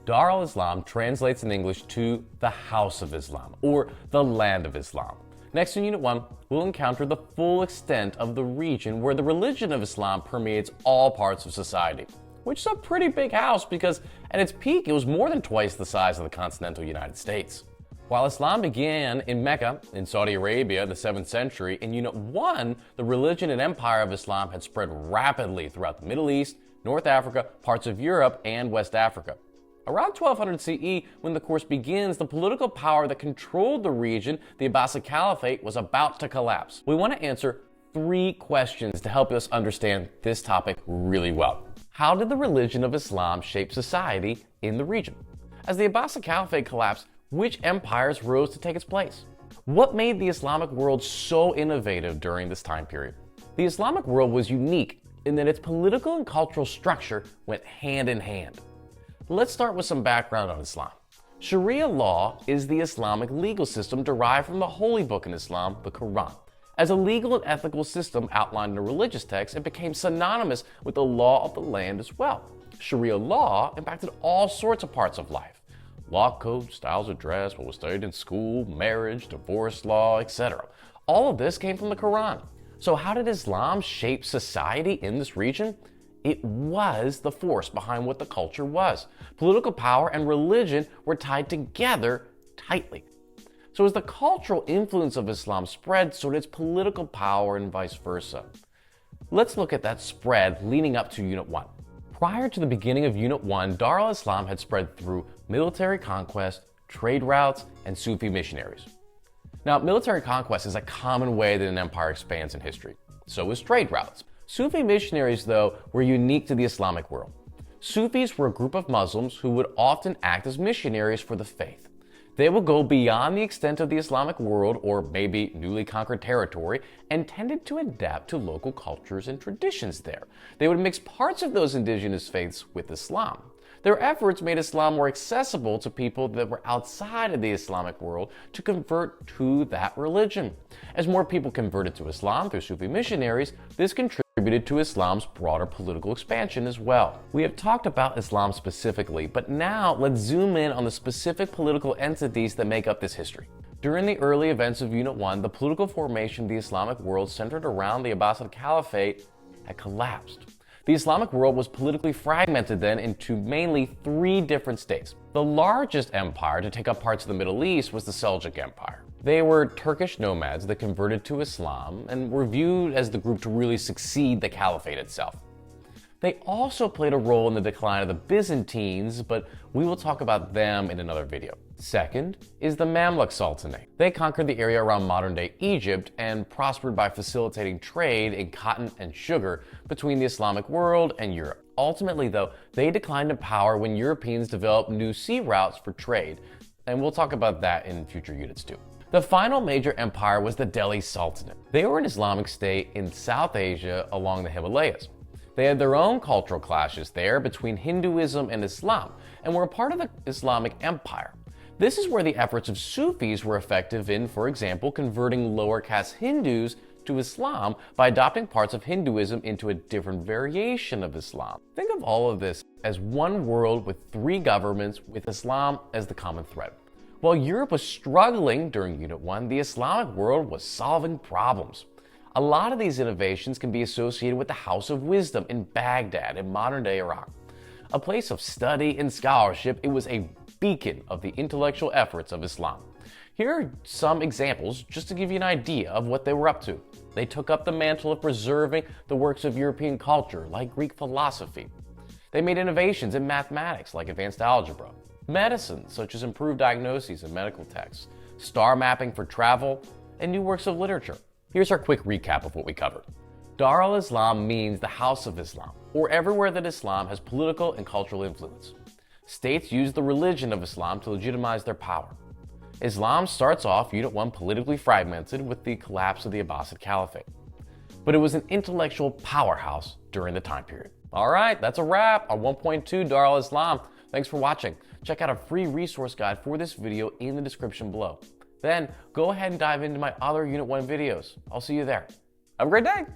Dar al-Islam translates in English to the House of Islam or the Land of Islam. Next in Unit 1, we'll encounter the full extent of the region where the religion of Islam permeates all parts of society, which is a pretty big house because at its peak it was more than twice the size of the continental United States. While Islam began in Mecca, in Saudi Arabia, in the 7th century, in Unit 1, the religion and empire of Islam had spread rapidly throughout the Middle East, North Africa, parts of Europe, and West Africa. Around 1200 CE, when the course begins, the political power that controlled the region, the Abbasid Caliphate, was about to collapse. We want to answer 3 questions to help us understand this topic really well. How did the religion of Islam shape society in the region? As the Abbasid Caliphate collapsed, which empires rose to take its place? What made the Islamic world so innovative during this time period? The Islamic world was unique in that its political and cultural structure went hand in hand. Let's start with some background on Islam. Sharia law is the Islamic legal system derived from the holy book in Islam, the Quran. As a legal and ethical system outlined in a religious text, it became synonymous with the law of the land as well. Sharia law impacted all sorts of parts of life. Law code, styles of dress, what was studied in school, marriage, divorce law, etc. All of this came from the Quran. So how did Islam shape society in this region? It was the force behind what the culture was. Political power and religion were tied together tightly. So as the cultural influence of Islam spread, so did its political power and vice versa. Let's look at that spread leading up to Unit 1. Prior to the beginning of Unit 1, Dar al-Islam had spread through military conquest, trade routes, and Sufi missionaries. Now, military conquest is a common way that an empire expands in history. So is trade routes. Sufi missionaries, though, were unique to the Islamic world. Sufis were a group of Muslims who would often act as missionaries for the faith. They would go beyond the extent of the Islamic world, or maybe newly conquered territory, and tended to adapt to local cultures and traditions there. They would mix parts of those indigenous faiths with Islam. Their efforts made Islam more accessible to people that were outside of the Islamic world to convert to that religion. As more people converted to Islam through Sufi missionaries, this contributed to Islam's broader political expansion as well. We have talked about Islam specifically, but now let's zoom in on the specific political entities that make up this history. During the early events of Unit 1, the political formation of the Islamic world centered around the Abbasid Caliphate had collapsed. The Islamic world was politically fragmented then into mainly 3 different states. The largest empire to take up parts of the Middle East was the Seljuk Empire. They were Turkish nomads that converted to Islam and were viewed as the group to really succeed the caliphate itself. They also played a role in the decline of the Byzantines, but we will talk about them in another video. Second is the Mamluk Sultanate. They conquered the area around modern-day Egypt and prospered by facilitating trade in cotton and sugar between the Islamic world and Europe. Ultimately, though, they declined in power when Europeans developed new sea routes for trade, and we'll talk about that in future units too. The final major empire was the Delhi Sultanate. They were an Islamic state in South Asia along the Himalayas. They had their own cultural clashes there between Hinduism and Islam, and were a part of the Islamic Empire. This is where the efforts of Sufis were effective in, for example, converting lower caste Hindus to Islam by adopting parts of Hinduism into a different variation of Islam. Think of all of this as one world with 3 governments with Islam as the common thread. While Europe was struggling during Unit 1, the Islamic world was solving problems. A lot of these innovations can be associated with the House of Wisdom in Baghdad in modern-day Iraq. A place of study and scholarship, it was a beacon of the intellectual efforts of Islam. Here are some examples just to give you an idea of what they were up to. They took up the mantle of preserving the works of European culture, like Greek philosophy. They made innovations in mathematics, like advanced algebra, medicine, such as improved diagnoses and medical texts, star mapping for travel, and new works of literature. Here's our quick recap of what we covered. Dar al-Islam means the House of Islam, or everywhere that Islam has political and cultural influence. States use the religion of Islam to legitimize their power. Islam starts off Unit 1 politically fragmented with the collapse of the Abbasid Caliphate. But it was an intellectual powerhouse during the time period. All right, that's a wrap on 1.2 Dar al-Islam. Thanks for watching. Check out a free resource guide for this video in the description below. Then go ahead and dive into my other Unit 1 videos. I'll see you there. Have a great day.